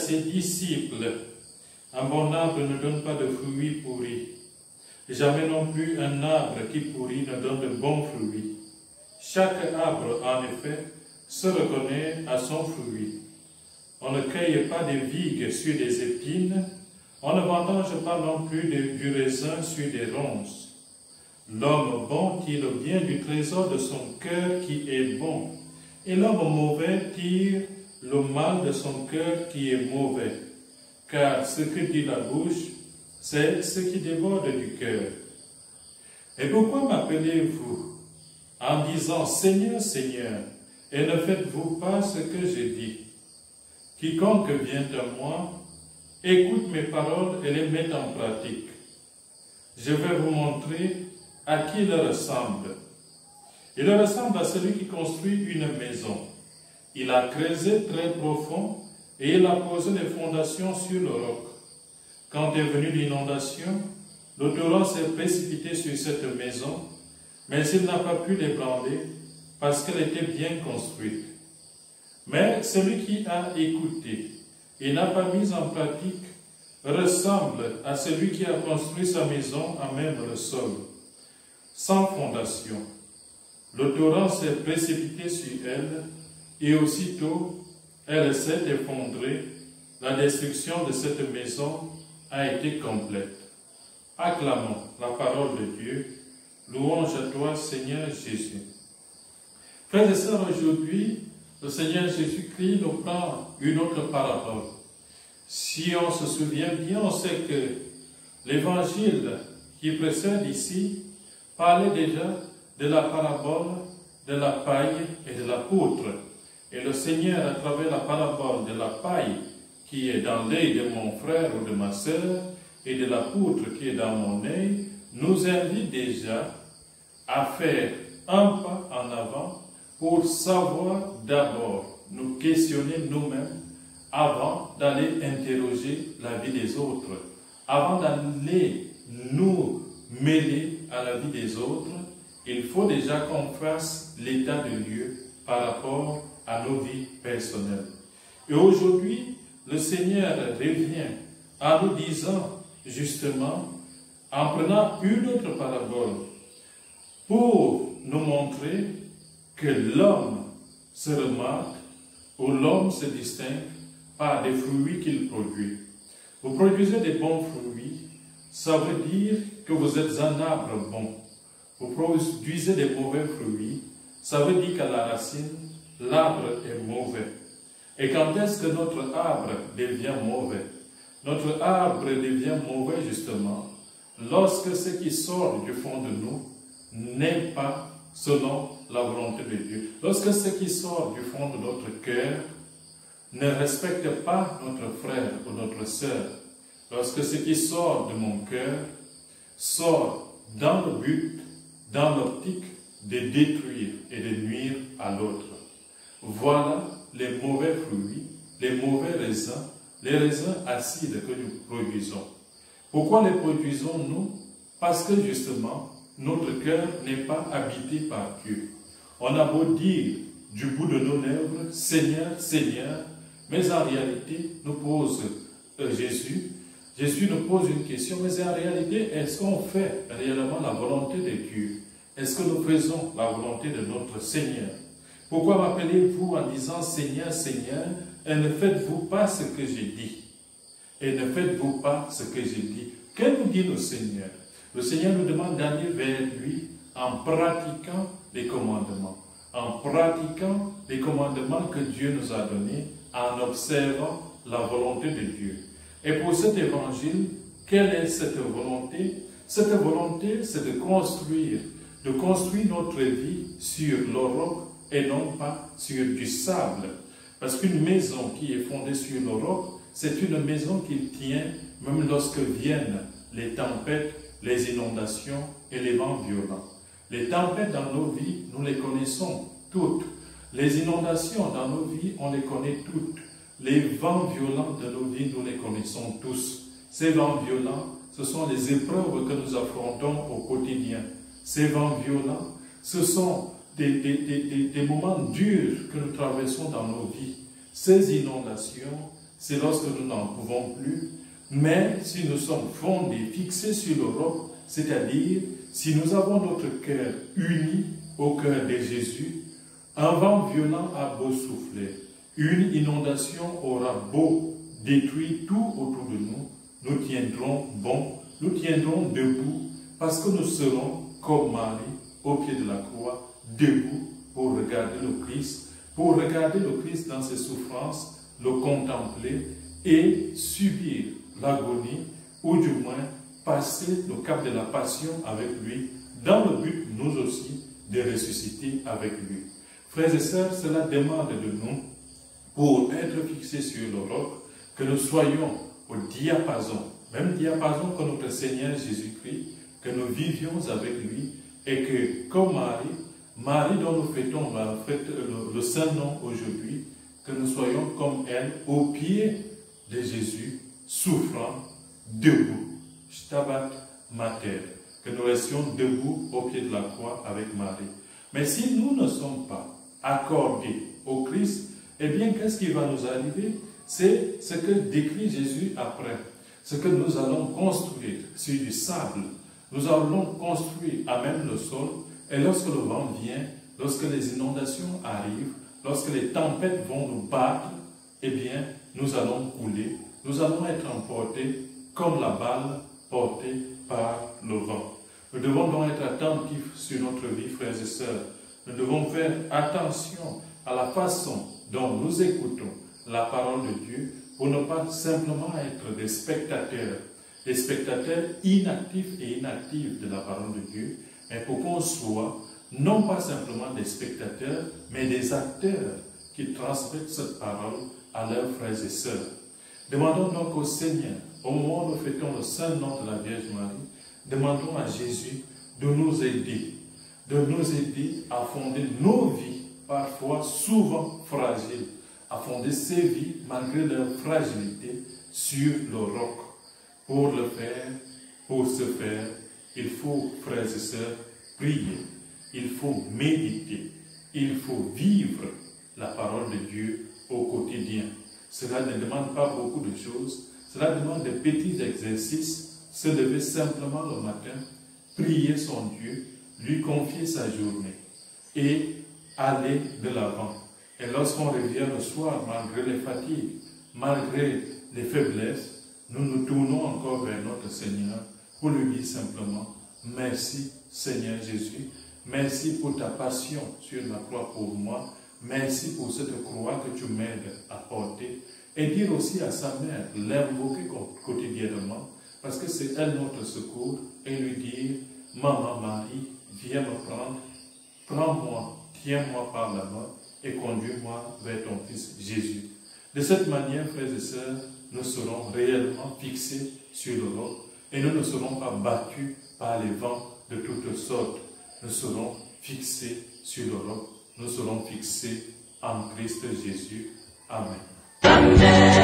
ses disciples, un bon arbre ne donne pas de fruits pourris. Jamais non plus un arbre qui pourrit ne donne de bons fruits. Chaque arbre, en effet, se reconnaît à son fruit. On ne cueille pas des figues sur des épines, on ne vendange pas non plus du raisin sur des ronces. L'homme bon tire bien du trésor de son cœur qui est bon, et l'homme mauvais tire le mal de son cœur qui est mauvais. Car ce que dit la bouche, c'est ce qui déborde du cœur. Et pourquoi m'appelez-vous en disant « Seigneur, Seigneur » et ne faites-vous pas ce que je dis? Quiconque vient à moi, écoute mes paroles et les met en pratique. Je vais vous montrer à qui il ressemble. Il ressemble à celui qui construit une maison. Il a creusé très profond et il a posé les fondations sur le roc. Quand est venue l'inondation, le torrent s'est précipité sur cette maison, mais il n'a pas pu l'ébranler parce qu'elle était bien construite. Mais celui qui a écouté et n'a pas mis en pratique ressemble à celui qui a construit sa maison à même le sol, sans fondation. Le torrent s'est précipité sur elle et aussitôt elle s'est effondrée. La destruction de cette maison a été complète. Acclamons la parole de Dieu. Louange à toi, Seigneur Jésus. Frères et sœurs, aujourd'hui, le Seigneur Jésus-Christ nous prend une autre parabole. Si on se souvient bien, on sait que l'évangile qui précède ici parlait déjà de la parabole de la paille et de la poutre. Et le Seigneur, à travers la parabole de la paille qui est dans l'œil de mon frère ou de ma sœur, et de la poutre qui est dans mon œil, nous invite déjà à faire un pas en avant pour savoir d'abord nous questionner nous-mêmes avant d'aller interroger la vie des autres, avant d'aller nous mêler à la vie des autres. Il faut déjà qu'on fasse l'état de lieu par rapport à nos vies personnelles. Et aujourd'hui, le Seigneur revient en nous disant justement, en prenant une autre parabole, pour nous montrer que l'homme se remarque ou l'homme se distingue par des fruits qu'il produit. Vous produisez des bons fruits, ça veut dire que vous êtes un arbre bon. Vous produisez des mauvais fruits, ça veut dire qu'à la racine, l'arbre est mauvais. Et quand est-ce que notre arbre devient mauvais? Notre arbre devient mauvais justement lorsque ce qui sort du fond de nous n'est pas selon la volonté de Dieu. Lorsque ce qui sort du fond de notre cœur ne respecte pas notre frère ou notre sœur. Lorsque ce qui sort de mon cœur sort dans le but, dans l'optique de détruire et de nuire à l'autre. Voilà les mauvais fruits, les mauvais raisins, les raisins acides que nous produisons. Pourquoi les produisons-nous? Parce que justement, notre cœur n'est pas habité par Dieu. On a beau dire du bout de nos lèvres, Seigneur, Seigneur, mais en réalité, nous pose Jésus nous pose une question, mais en réalité, est-ce qu'on fait réellement la volonté de Dieu? Est-ce que nous faisons la volonté de notre Seigneur? Pourquoi m'appelez-vous en disant Seigneur, Seigneur, et ne faites-vous pas ce que j'ai dit? Et ne faites-vous pas ce que j'ai dit? Que nous dit le Seigneur? Le Seigneur nous demande d'aller vers lui en pratiquant les commandements. En pratiquant les commandements que Dieu nous a donnés, en observant la volonté de Dieu. Et pour cet évangile, quelle est cette volonté? Cette volonté, c'est de construire notre vie sur le roc et non pas sur du sable. Parce qu'une maison qui est fondée sur le roc, c'est une maison qui tient même lorsque viennent les tempêtes, les inondations et les vents violents. Les tempêtes dans nos vies, nous les connaissons toutes. Les inondations dans nos vies, on les connaît toutes. Les vents violents de nos vies, nous les connaissons tous. Ces vents violents, ce sont les épreuves que nous affrontons au quotidien. Ces vents violents, ce sont des moments durs que nous traversons dans nos vies. Ces inondations, c'est lorsque nous n'en pouvons plus. Mais si nous sommes fondés, fixés sur le roc, c'est-à-dire si nous avons notre cœur uni au cœur de Jésus, un vent violent a beau souffler, une inondation aura beau détruire tout autour de nous, nous tiendrons bon, nous tiendrons debout, parce que nous serons comme Marie au pied de la croix, debout pour regarder le Christ dans ses souffrances, le contempler et subir l'agonie, ou du moins passer le cap de la passion avec lui, dans le but, nous aussi, de ressusciter avec lui. Frères et sœurs, cela demande de nous, pour être fixés sur le roc, que nous soyons au diapason, même diapason que notre Seigneur Jésus-Christ, que nous vivions avec lui, et que, comme Marie dont nous fêtons le Saint-Nom aujourd'hui, que nous soyons comme elle, au pied de Jésus, souffrant, debout. Stabat Mater. Que nous restions debout au pied de la croix avec Marie. Mais si nous ne sommes pas accordés au Christ, eh bien, qu'est-ce qui va nous arriver? C'est ce que décrit Jésus après. Ce que nous allons construire sur du sable. Nous allons construire à même le sol. Et lorsque le vent vient, lorsque les inondations arrivent, lorsque les tempêtes vont nous battre, eh bien, nous allons couler. Nous allons être emportés comme la balle portée par le vent. Nous devons donc être attentifs sur notre vie, frères et sœurs. Nous devons faire attention à la façon dont nous écoutons la parole de Dieu pour ne pas simplement être des spectateurs inactifs et inactifs de la parole de Dieu, mais pour qu'on soit non pas simplement des spectateurs, mais des acteurs qui transmettent cette parole à leurs frères et sœurs. Demandons donc au Seigneur, au moment où nous fêtons le Saint-Nom de la Vierge Marie, demandons à Jésus de nous aider à fonder nos vies, parfois souvent fragiles, à fonder ces vies, malgré leur fragilité, sur le roc. Pour ce faire, il faut, frères et sœurs, prier, il faut méditer, il faut vivre la parole de Dieu au quotidien. Cela ne demande pas beaucoup de choses, cela demande de petits exercices, se lever simplement le matin, prier son Dieu, lui confier sa journée et aller de l'avant. Et lorsqu'on revient le soir, malgré les fatigues, malgré les faiblesses, nous nous tournons encore vers notre Seigneur pour lui dire simplement « Merci Seigneur Jésus, merci pour ta passion sur la croix pour moi, merci pour cette croix que tu m'aides à porter. » Et dire aussi à sa mère, l'invoquer quotidiennement, parce que c'est elle notre secours, et lui dire « Maman Marie, viens me prendre, prends-moi, tiens-moi par la main et conduis-moi vers ton Fils Jésus. » De cette manière, frères et sœurs, nous serons réellement fixés sur le roc et nous ne serons pas battus par les vents de toutes sortes. Nous serons fixés sur le roc, nous serons fixés en Christ Jésus. Amen. Amen.